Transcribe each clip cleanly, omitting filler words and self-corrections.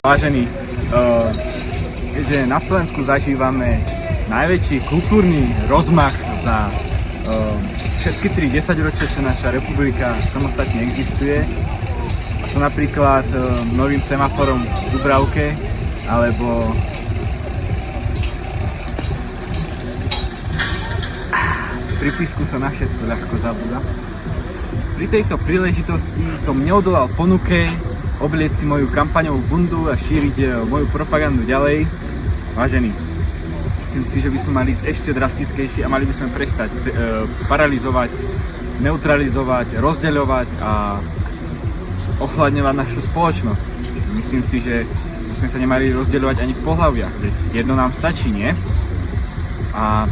Vážení, keďže na Slovensku zažívame najväčší kultúrny rozmach za všetky 3 desaťročia, čo naša republika samostatne existuje, a to napríklad novým semaforom v Dubravke, alebo pri písku sa na všetko ľahko zabúda. Pri tejto príležitosti som neodolal ponuke oblieť si moju kampaňovú bundu a šíriť moju propagandu ďalej. Vážení, myslím si, že by sme mali ísť ešte drastickejšie a mali by sme prestať paralizovať, neutralizovať, rozdeľovať a ochladňovať našu spoločnosť. Myslím si, že by sme sa nemali rozdeľovať ani v pohlaviach, veď jedno nám stačí, nie? A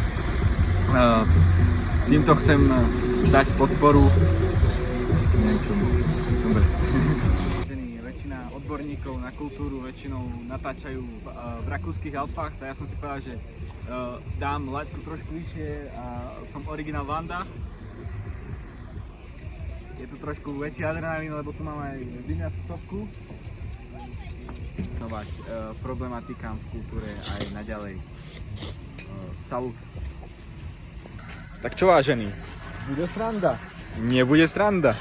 týmto chcem dať podporu väčšina odborníkov na kultúru väčšinou natáčajú v rakúskych Alpách, tak ja som si povedal, že dám laťku trošku vyššie a som originál v Andách. Je tu trošku väčší adrenalín, lebo tu mám aj vyňatú sopku. Novať problematikám v kultúre aj naďalej. Salut. Tak čo, vážení? Bude sranda. Nebude sranda.